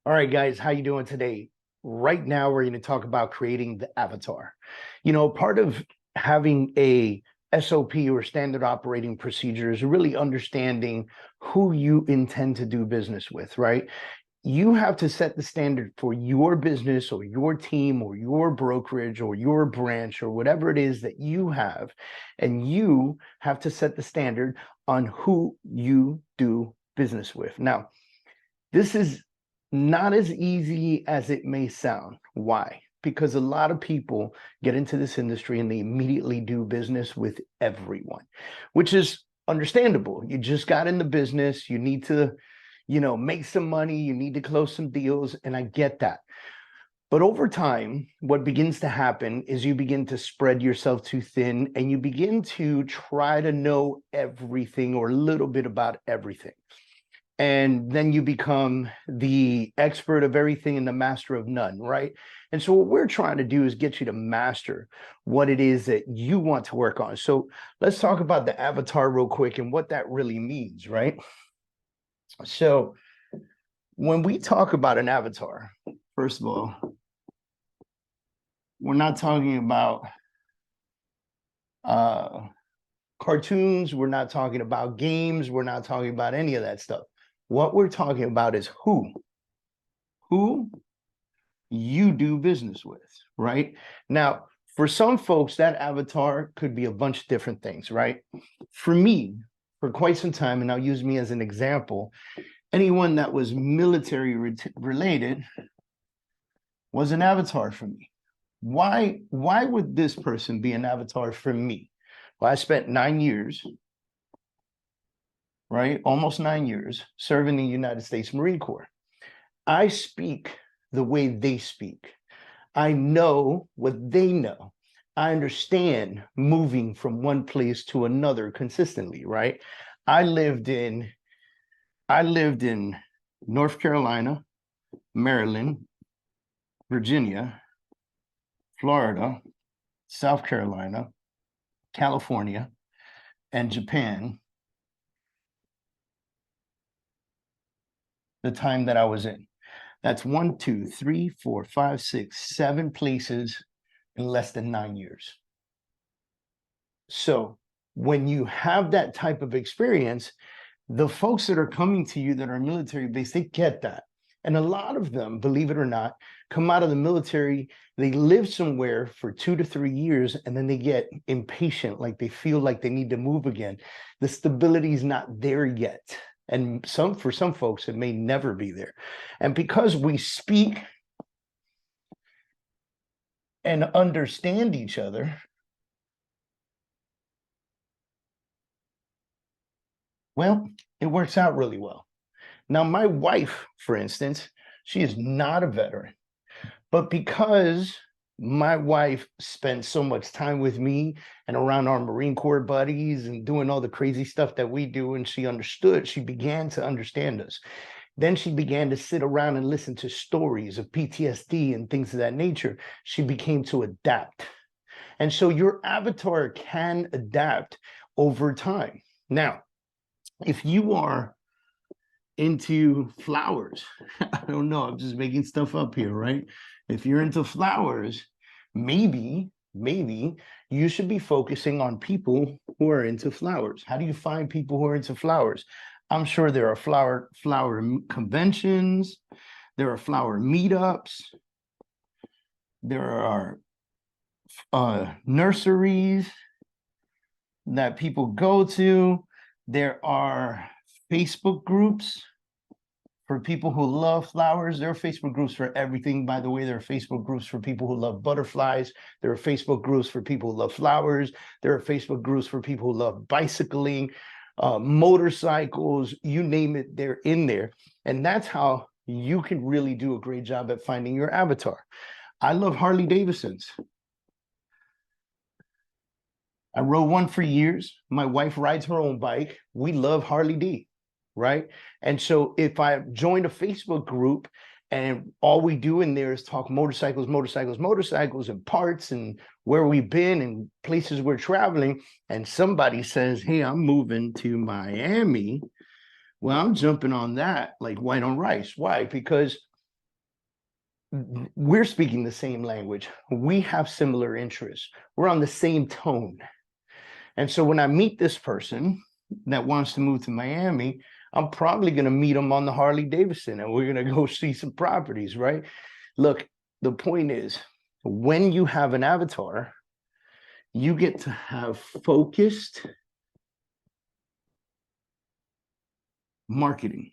All right, guys, how you doing today? Right now, we're going to talk about creating the avatar. You know, part of having a SOP or standard operating procedure is really understanding who you intend to do business with, right? You have to set the standard for your business or your team or your brokerage or your branch or whatever it is that you have. And you have to set the standard on who you do business with. Now, this is not as easy as it may sound. Why? Because a lot of people get into this industry and they immediately do business with everyone, which is understandable. You just got in the business, you need to, make some money, you need to close some deals, and I get that. But over time, what begins to happen is you begin to spread yourself too thin and you begin to try to know everything or a little bit about everything, and then you become the expert of everything and the master of none, right? And so what we're trying to do is get you to master what it is that you want to work on. So let's talk about the avatar real quick and what that really means, right? So when we talk about an avatar, first of all, we're not talking about uh cartoons, we're not talking about games, we're not talking about any of that stuff. What we're talking about is who you do business with, right? Now, for some folks, that avatar could be a bunch of different things, right? For me, for quite some time, and I'll use me as an example, anyone that was military related was an avatar for me. Why would this person be an avatar for me? Well, I spent 9 years, right? Almost 9 years serving the United States Marine Corps. I speak the way they speak. I know what they know. I understand moving from one place to another consistently, right? I lived in I lived in North Carolina, Maryland, Virginia, Florida, South Carolina, California, and Japan the time that I was in. That's 1, 2, 3, 4, 5, 6, 7 places in less than 9 years. So when you have that type of experience, the folks that are coming to you that are military based, they get that. And a lot of them, believe it or not, come out of the military, they live somewhere for 2 to 3 years, and then they get impatient, like they feel like they need to move again. The stability is not there yet. And for some folks, it may never be there. And because we speak and understand each other, well, it works out really well. Now, my wife, for instance, she is not a veteran, but because my wife spent so much time with me and around our Marine Corps buddies and doing all the crazy stuff that we do, and she understood, she began to understand us. Then she began to sit around and listen to stories of PTSD and things of that nature. She became to adapt. And so your avatar can adapt over time. Now, if you are into flowers, I don't know, I'm just making stuff up here, right? If you're into flowers, maybe you should be focusing on people who are into flowers. How do you find people who are into flowers? I'm sure there are flower conventions, there are flower meetups, there are nurseries that people go to, there are Facebook groups for people who love flowers. There are Facebook groups for everything. By the way, there are Facebook groups for people who love butterflies. There are Facebook groups for people who love flowers. There are Facebook groups for people who love bicycling, motorcycles, you name it, they're in there. And that's how you can really do a great job at finding your avatar. I love Harley Davidsons. I rode one for years. My wife rides her own bike. We love Harley D, right? And so if I joined a Facebook group and all we do in there is talk motorcycles, and parts and where we've been and places we're traveling, and somebody says, hey, I'm moving to Miami, well, I'm jumping on that like white on rice. Why? Because we're speaking the same language. We have similar interests. We're on the same tone. And so when I meet this person that wants to move to Miami, I'm probably going to meet them on the Harley Davidson and we're going to go see some properties, right? Look, the point is, when you have an avatar, you get to have focused marketing.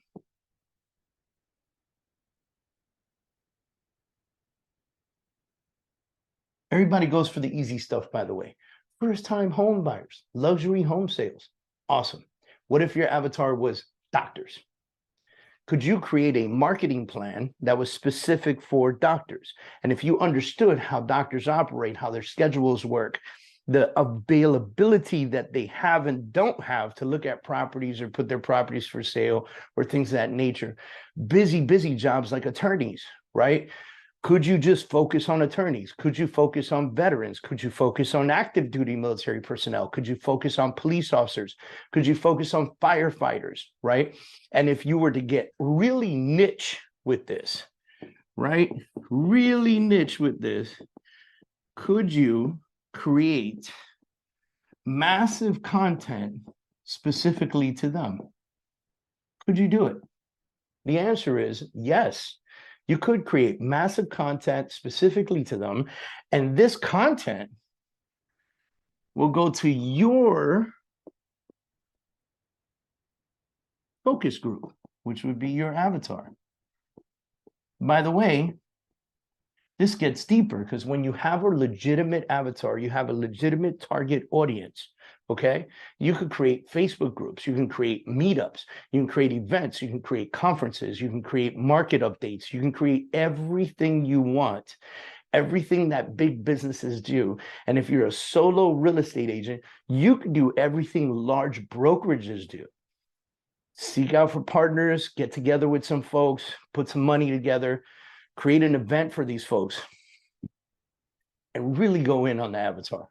Everybody goes for the easy stuff, by the way. First-time home buyers, luxury home sales. Awesome. What if your avatar was doctors? Could you create a marketing plan that was specific for doctors? And if you understood how doctors operate, how their schedules work, the availability that they have and don't have to look at properties or put their properties for sale or things of that nature, busy jobs like attorneys, right? Could you just focus on attorneys? Could you focus on veterans? Could you focus on active duty military personnel? Could you focus on police officers? Could you focus on firefighters, right? And if you were to get really niche with this, right? Really niche with this, could you create massive content specifically to them? Could you do it? The answer is yes. You could create massive content specifically to them, and this content will go to your focus group, which would be your avatar. By the way, this gets deeper because when you have a legitimate avatar, you have a legitimate target audience. Okay, you could create Facebook groups, you can create meetups, you can create events, you can create conferences, you can create market updates, you can create everything you want, everything that big businesses do. And if you're a solo real estate agent, you can do everything large brokerages do. Seek out for partners, get together with some folks, put some money together, create an event for these folks, and really go in on the avatar.